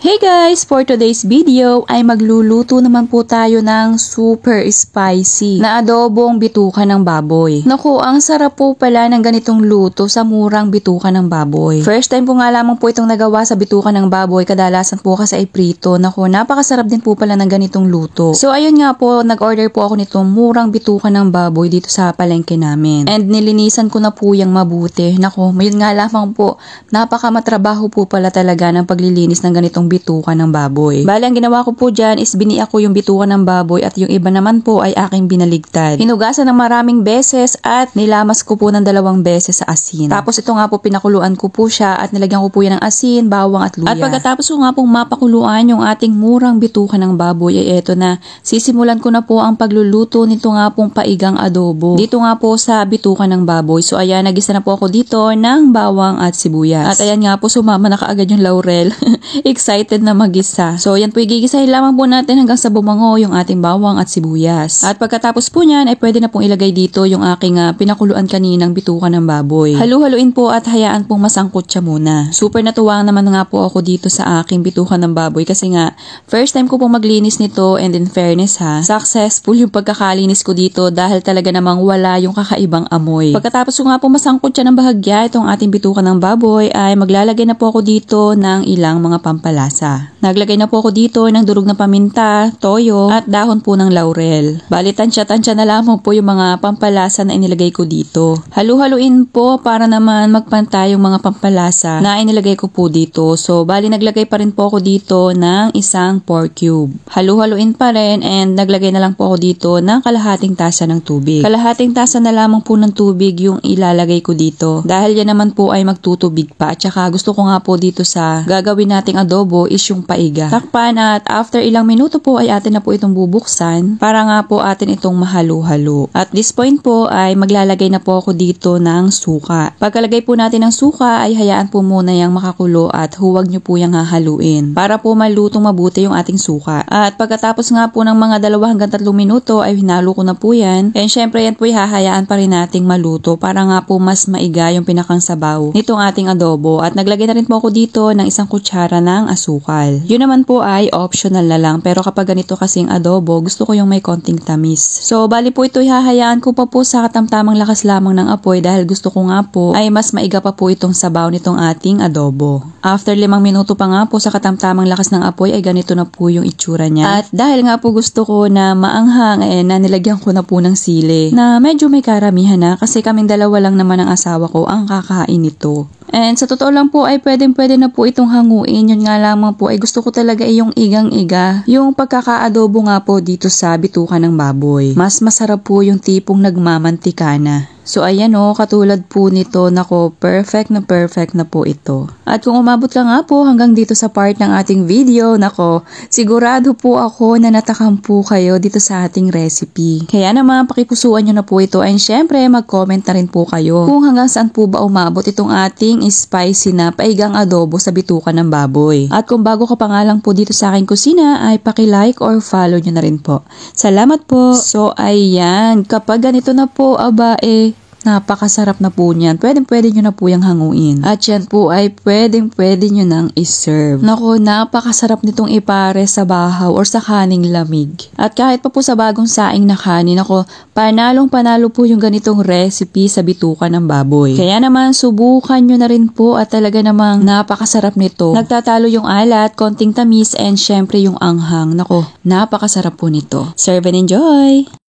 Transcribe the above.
Hey guys! For today's video ay magluluto naman po tayo ng super spicy na adobong bituka ng baboy. Naku, ang sarap po pala ng ganitong luto sa murang bituka ng baboy. First time ko nga lamang po itong nagawa sa bituka ng baboy, kadalasan po kasi ay prito. Naku, napakasarap din po pala ng ganitong luto. So ayun nga po, nag-order po ako nitong murang bituka ng baboy dito sa palengke namin. And nilinisan ko na po yung mabuti. Naku, yun nga lamang po, napakamatrabaho po pala talaga ng paglilinis ng ganitong bituka ng baboy. Bali, ang ginawa ko po dyan is biniak ko yung bituka ng baboy at yung iba naman po ay aking binaligtad. Hinugasan ng maraming beses at nilamas ko po ng 2 beses sa asin. Tapos ito nga po pinakuluan ko po siya at nilagyan ko po yan ng asin, bawang at luya. At pagkatapos ko nga pong mapakuluan yung ating murang bituka ng baboy ay eto na, sisimulan ko na po ang pagluluto nito nga pong paigang adobo. Dito nga po sa bituka ng baboy. So ayan, nagisa na po ako dito ng bawang at sibuyas. At ayan nga po, sumama na kaagad yung laurel. Excited na magisa. So yan po, igigisahin lamang po natin hanggang sa bumango yung ating bawang at sibuyas. At pagkatapos po nyan ay pwede na pong ilagay dito yung aking pinakuluan kaninang bituka ng baboy. Halu-haluin po at hayaan pong masangkot siya muna. Super natuwang naman nga po ako dito sa aking bituka ng baboy kasi nga first time ko pong maglinis nito, and in fairness successful yung pagkakalinis ko dito dahil talaga namang wala yung kakaibang amoy. Pagkatapos ko nga po masangkot siya ng bahagya itong ating bituka ng baboy ay maglalagay na po ako dito ng ilang mga pampalasa. Naglagay na po ako dito ng durog na paminta, toyo, at dahon po ng laurel. Bali, tansya-tansya na lamang po yung mga pampalasa na inilagay ko dito. Halu-haluin po para naman magpantay yung mga pampalasa na inilagay ko po dito. So, bali, naglagay pa rin po ako dito ng isang pork cube. Halu-haluin pa rin, and naglagay na lang po ako dito ng kalahating tasa ng tubig. Kalahating tasa na lamang po ng tubig yung ilalagay ko dito. Dahil yan naman po ay magtutubig pa. At saka gusto ko nga po dito sa gagawin nating adobo is yung paiga. Takpan at after ilang minuto po ay atin na po itong bubuksan para nga po atin itong mahalo-halo. At this point po ay maglalagay na po ako dito ng suka. Pagkalagay po natin ng suka ay hayaan po muna yung makakulo at huwag nyo po yung hahaluin para po malutong mabuti yung ating suka. At pagkatapos nga po ng mga 2 hanggang 3 minuto ay hinalo ko na po yan. And syempre yan po hahayaan pa rin nating maluto para nga po mas maiga yung pinakang sabaw nitong ating adobo. At naglagay na rin po ako dito ng 1 kutsara ng asukal. Yun naman po ay optional na lang, pero kapag ganito kasing adobo, gusto ko yung may konting tamis. So bali po ito hahayaan ko pa po sa katamtamang lakas lamang ng apoy dahil gusto ko nga po ay mas maiga pa po itong sabaw nitong ating adobo. After 5 minuto pa nga po sa katamtamang lakas ng apoy ay ganito na po yung itsura niya. At dahil nga po gusto ko na maanghang na nilagyan ko na po ng sili na medyo may karamihan na kasi kaming 2 lang naman ang asawa ko ang kakain nito. And sa totoo lang po ay pwede na po itong hanguin. Yun nga lamang po ay gusto ko talaga yung igang-iga. Yung pagkakaadobo nga po dito sa bituka ng baboy. Mas masarap po yung tipong nagmamantika na. So ayan katulad po nito, nako, perfect na po ito. At kung umabot ka nga po hanggang dito sa part ng ating video, nako, sigurado po ako na natakam po kayo dito sa ating recipe. Kaya naman pakipusuan nyo na po ito, and syempre mag-comment na rin po kayo kung hanggang saan po ba umabot itong ating spicy na paigang adobo sa bituka ng baboy. At kung bago ka pa nga lang po dito sa aking kusina ay paki-like or follow nyo na rin po. Salamat po! So ayan, kapag ganito na po, napakasarap na po niyan. Pwede nyo na po yung hanguin. At yan po ay pwede nyo nang iserve. Naku, napakasarap nitong ipare sa bahaw or sa kaning lamig. At kahit pa po sa bagong saing na kanin, ako, panalo po yung ganitong recipe sa bituka ng baboy. Kaya naman, subukan nyo na rin po at talaga namang napakasarap nito. Nagtatalo yung alat, konting tamis, and syempre yung anghang. Naku, napakasarap po nito. Serve and enjoy!